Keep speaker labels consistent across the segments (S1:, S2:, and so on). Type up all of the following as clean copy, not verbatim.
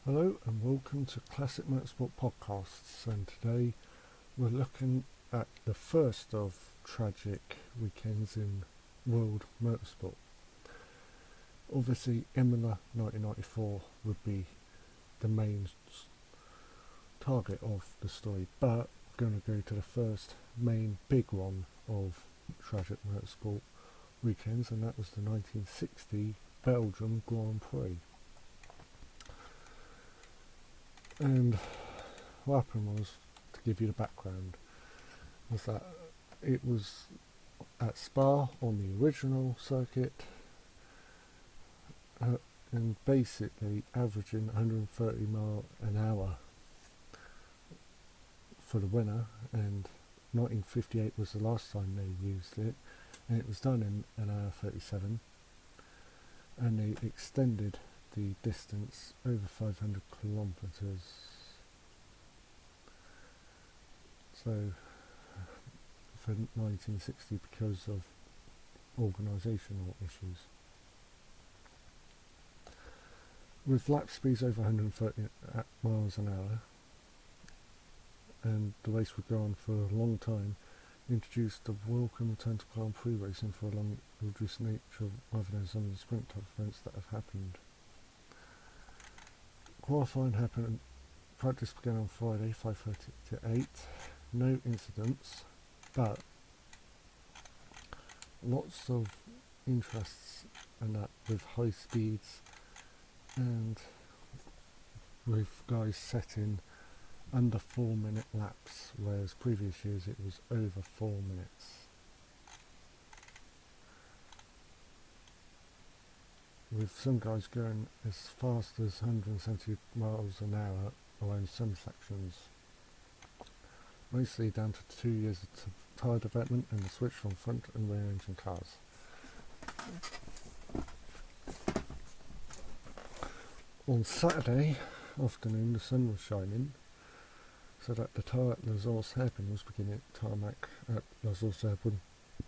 S1: Hello and welcome to Classic Motorsport Podcasts, and today we're looking at the first of tragic weekends in world motorsport. Obviously Imola 1994 would be the main target of the story, but we're going to go to the first main big one of tragic motorsport weekends, and that was the 1960 Belgian Grand Prix. And what happened was, to give you the background, was that it was at Spa on the original circuit, and basically averaging 130 mile an hour for the winner, and 1958 was the last time they used it, and it was done in an hour 37, and they extended the distance over 500 kilometres. So for 1960, because of organisational issues, with lap speeds over 130 miles an hour, and the race would go on for a long time, introduced the welcome return to Grand Prix racing for a long reduced nature rather than some of the sprint type events that have happened. Qualifying happened, practice began on Friday 5:30 to 8, no incidents, but lots of interests and that with high speeds and with guys setting under 4 minute laps, whereas previous years it was over 4 minutes. With some guys going as fast as 170 miles an hour around some sections, mostly down to 2 years of tyre development and the switch from front and rear engine cars. On Saturday afternoon the sun was shining, so that the tyre at Lotus hairpin was beginning, tarmac at Lotus hairpin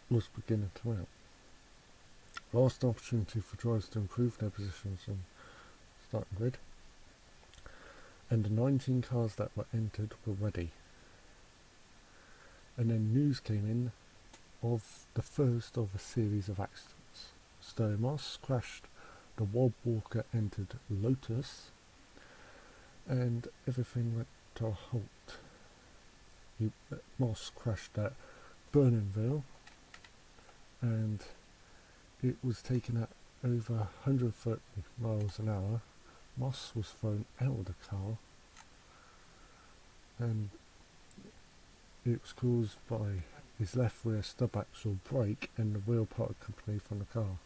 S1: was beginning to melt. Last opportunity for drivers to improve their positions on starting grid, and the 19 cars that were entered were ready. And then news came in of the first of a series of accidents. Moss crashed the Wob Walker entered Lotus, and everything went to a halt. Moss crashed at Burnenville, and it was taken at over 130 miles an hour. Moss was thrown out of the car, and it was caused by his left rear stub axle break and the wheel parted completely from the car.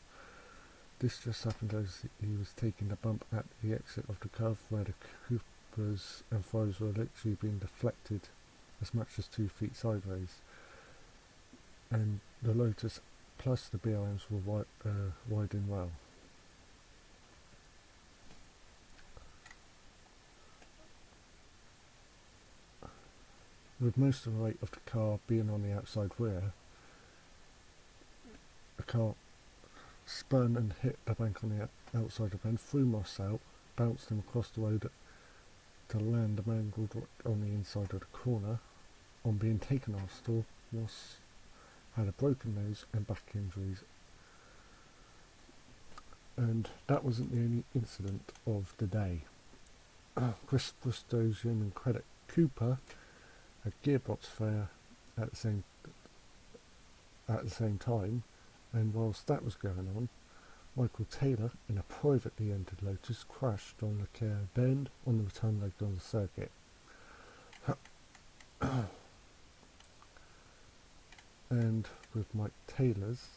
S1: This just happened as he was taking the bump at the exit of the curve, where the Coopers and Throws were literally being deflected as much as 2 feet sideways, and the Lotus plus the BRMs were widening well. With most of the weight of the car being on the outside rear, the car spun and hit the bank on the outside of the bend, threw Moss out, bounced him across the road to land a mangled on the inside of the corner. On being taken off stall, Moss had a broken nose and back injuries, and that wasn't the only incident of the day. Chris Bristow's Yeoman Credit Cooper had gearbox failure at the same time, and whilst that was going on, Michael Taylor in a privately entered Lotus crashed on Leclerc Bend on the return leg on the circuit. And with Mike Taylor's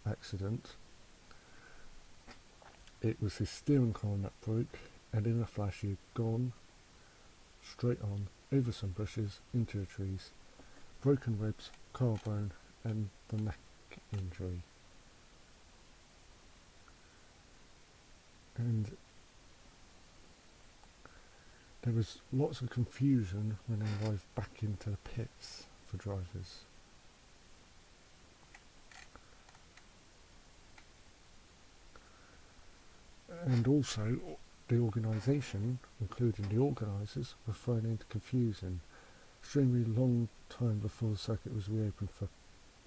S1: accident, it was his steering column that broke, and in a flash he had gone straight on over some bushes into the trees, broken ribs, collarbone and the neck injury. And there was lots of confusion when they arrived back into the pits for drivers. And also the organisation, including the organisers, were thrown into confusion. Extremely long time before the circuit was reopened for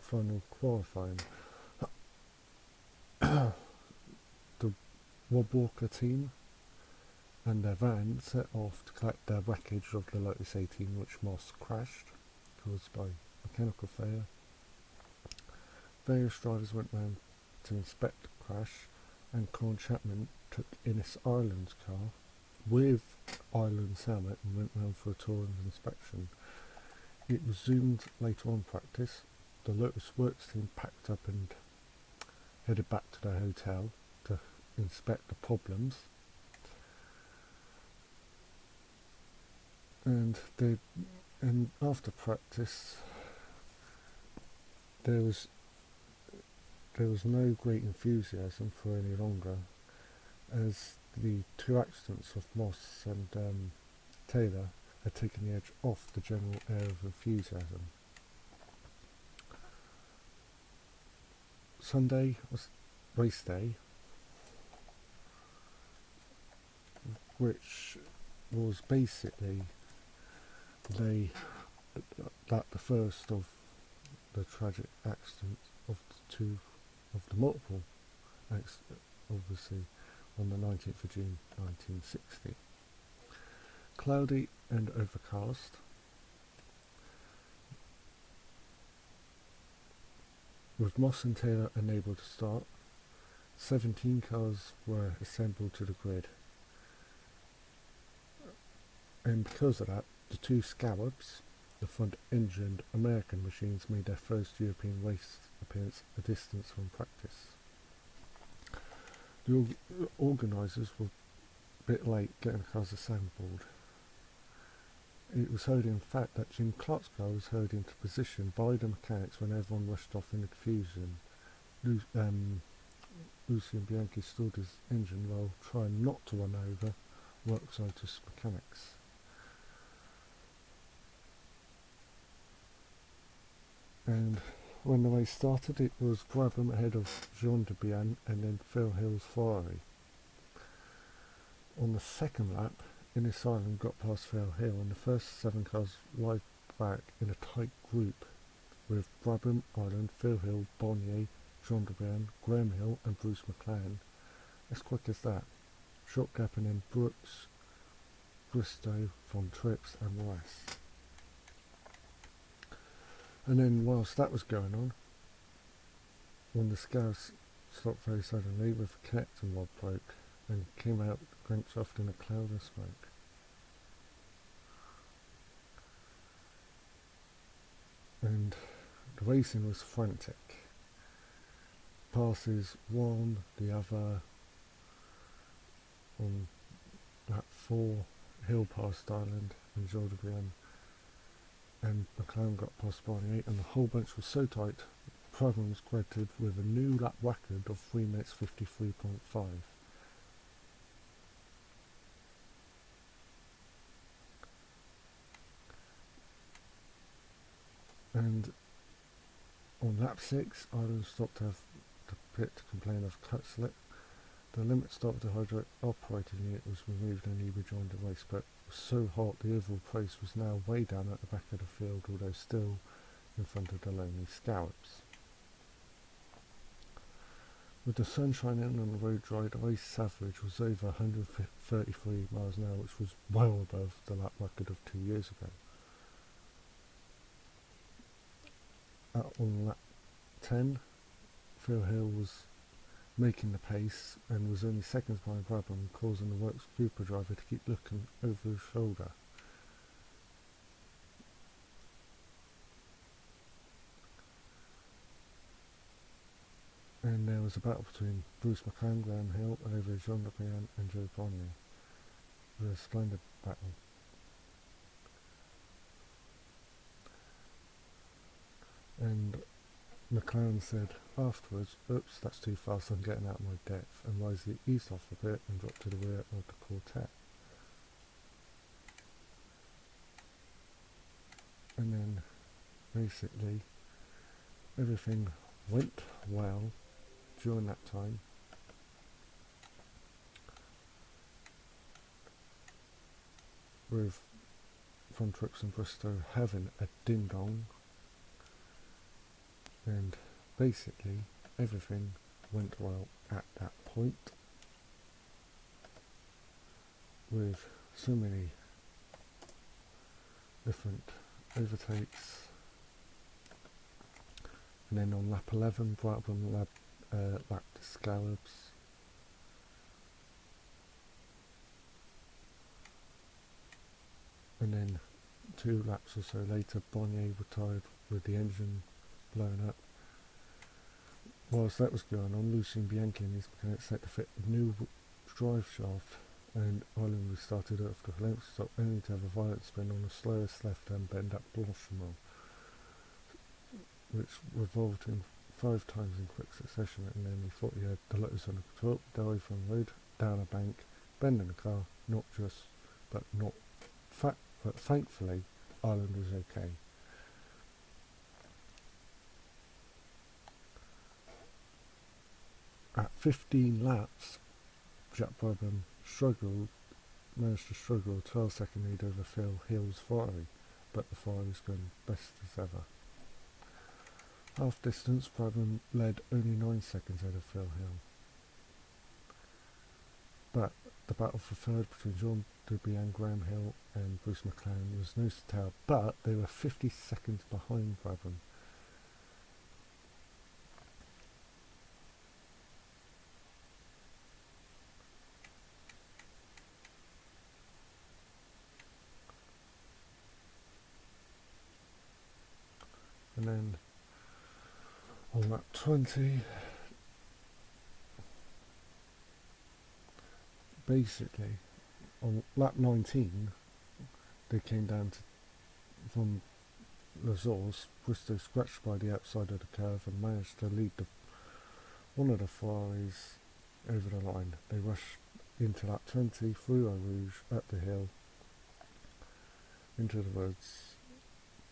S1: final qualifying. The Rob Walker team and their van set off to collect their wreckage of the Lotus 18, which Moss crashed, caused by mechanical failure. Various drivers went round to inspect the crash, and Colin Chapman took Innes Ireland's car with Ireland's helmet and went round for a tour of inspection. It resumed later on practice. The Lotus Works team packed up and headed back to their hotel to inspect the problems. And after practice, there was no great enthusiasm for any longer, as the two accidents of Moss and Taylor had taken the edge off the general air of enthusiasm. Sunday was race day, which was basically the first of the tragic accidents of the multiple accidents, obviously on the 19th of June 1960. Cloudy and overcast. With Moss and Taylor unable to start, 17 cars were assembled to the grid. And because of that, the two Scarabs, the front-engined American machines, made their first European race appearance a distance from practice. The organisers were a bit late getting the cars assembled. It was heard, in fact, that Jim Clark's car was heard into position by the mechanics when everyone rushed off in the confusion. Lucien Bianchi stalled his engine while trying not to run over Works Lotus mechanics. And when the race started, it was Brabham ahead of Jean de Bian and then Phil Hill's Ferrari. On the second lap, Innes Ireland got past Phil Hill, and the first 7 cars lined back in a tight group, with Brabham, Ireland, Phil Hill, Bonnier, Jean de Bian, Graham Hill and Bruce McLaren. As quick as that. Short gap, and then Brooks, Bristow, Von Trips and West. And then whilst that was going on, when the Scouts stopped very suddenly with a connecting rod broke and came out quenched off in a cloud of smoke. And the racing was frantic. Passes one, the other, on lap 4, Hill passed Ireland and Jordan, and McLaren got past Barney 8, and the whole bunch was so tight, Brabham was credited with a new lap record of 3 minutes 53.5. And on lap 6, Ireland stopped to have the pit to complain of cut slip. The limit stop of the hydraulic operating unit was removed and he rejoined the race, but it was so hot the overall pace was now way down at the back of the field, although still in front of the lonely Scallops. With the sun shining and the road dry, the race average was over 133 miles an hour, which was well above the lap record of 2 years ago. On lap 10, Phil Hill was making the pace and was only seconds behind Brabham, causing the Works Cooper driver to keep looking over his shoulder. And there was a battle between Bruce McLaren, Graham Hill over Jean Le Brian and Joe Bonnier. It was a splendid battle. And McLaren said afterwards, "Oops, that's too fast, I'm getting out of my depth," and wisely eased off a bit and dropped to the rear of the quartet. And then basically everything went well during that time. with Von Trix and Bristow having a ding dong, and basically everything went well at that point, with so many different overtakes. And then on lap 11, Brabham lapped the Scallops. And then 2 laps or so later, Bonnier retired with the engine blown up. Whilst that was going on, Lucien Bianchi and his mechanics set to fit a new drive shaft, and Ireland restarted after a length stop, only to have a violent spin on the slowest left-hand bend at Blanchimont, which revolved him 5 times in quick succession, and then he thought he had the Lotus under control, dive from the road, down a bank, bending the car, but thankfully Ireland was okay. At 15 laps, Jack Brabham managed to struggle a 12-second lead over Phil Hill's Ferrari, but the Ferrari was going best as ever. Half distance, Brabham led only 9 seconds ahead of Phil Hill. But the battle for third between Jean Dubian, Graham Hill and Bruce McLaren was nose to tail, but they were 50 seconds behind Brabham. And then on lap 20, basically on lap 19, they came down to from Lazars. Bristow scratched by the outside of the curve and managed to lead one of the Ferraris over the line. They rushed into lap 20 through Eau Rouge, up the hill, into the woods.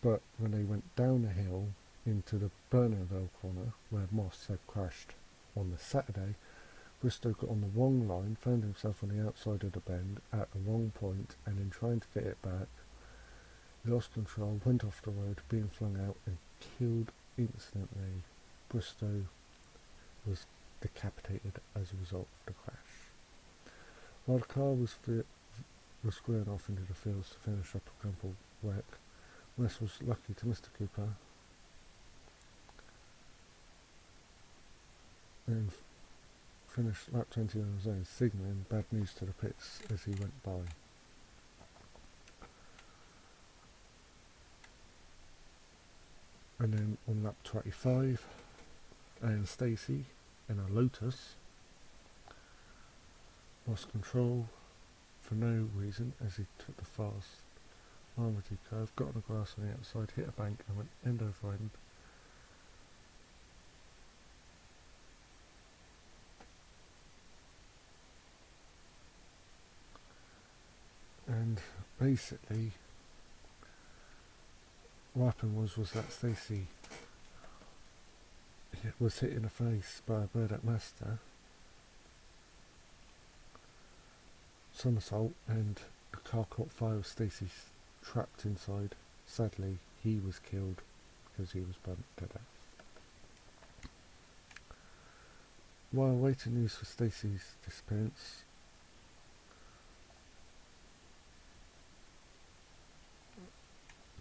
S1: But when they went down the hill into the Bernaville corner, where Moss had crashed on the Saturday, Bristow got on the wrong line, found himself on the outside of the bend at the wrong point, and in trying to get it back, he lost control, went off the road, being flung out and killed instantly. Bristow was decapitated as a result of the crash. While the car was squaring off into the fields to finish up a crumpled wreck, West was lucky to Mr. Cooper and finished lap 20 on his own, signalling bad news to the pits as he went by. And then on lap 25, Ian Stacey in a Lotus lost control for no reason as he took the fast Normandy curve, got on the grass on the outside, hit a bank and went end over end. And basically what happened was that Stacey was hit in the face by a bird at Master, somersault, and the car caught fire with Stacey trapped inside. Sadly, he was killed because he was burnt to death. While waiting news for Stacey's disappearance,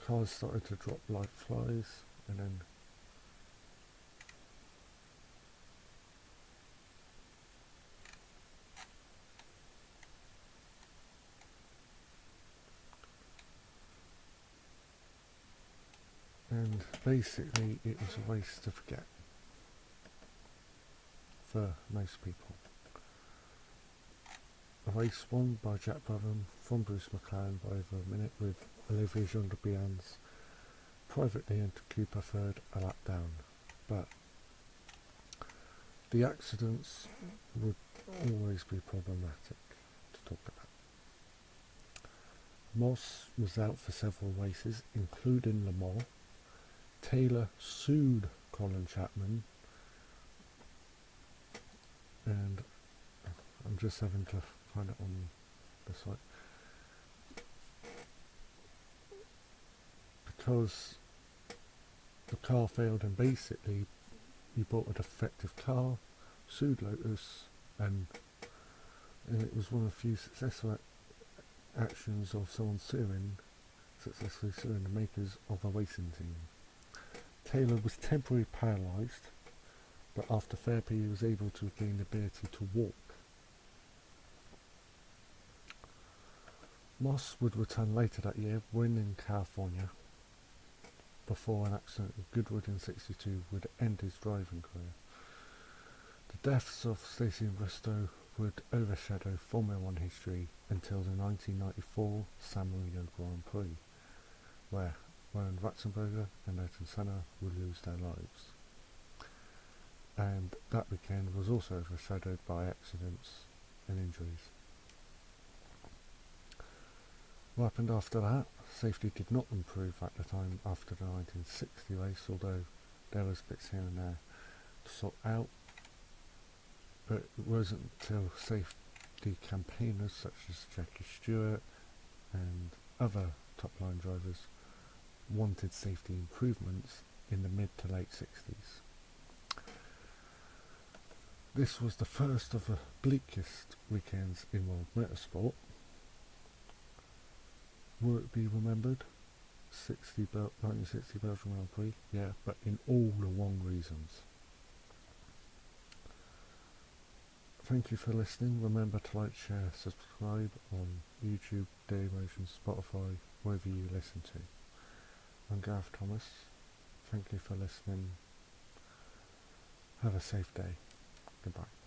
S1: cars started to drop like flies, and then basically it was a race to forget for most people. A race won by Jack Brabham from Bruce McLaren by over a minute, with Olivier Gendrebian's privately into Cooper third a lap down. But the accidents would always be problematic to talk about. Moss was out for several races, including Le Mans. Taylor sued Colin Chapman, and I'm just having to find it on the site. because the car failed and basically he bought a defective car, sued Lotus, and it was one of the few successful actions of someone successfully suing the makers of a racing team. Taylor was temporarily paralysed, but after therapy he was able to regain the ability to walk. Moss would return later that year, win in California, before an accident with Goodwood in '62 would end his driving career. The deaths of Stacey and Bristow would overshadow Formula One history until the 1994 San Marino Grand Prix, where Warren Ratzenberger and Ayrton Senna would lose their lives. And that weekend was also overshadowed by accidents and injuries. What happened after that? Safety did not improve at the time after the 1960 race, although there was bits here and there to sort out. But it wasn't until safety campaigners such as Jackie Stewart and other top-line drivers wanted safety improvements in the mid to late 60s. This was the first of the bleakest weekends in world motorsport. Will it be remembered? 1960 Belgian Grand Prix? Yeah, but in all the wrong reasons. Thank you for listening. Remember to like, share, subscribe on YouTube, Dailymotion, Spotify, wherever you listen to. I'm Gareth Thomas. Thank you for listening. Have a safe day. Goodbye.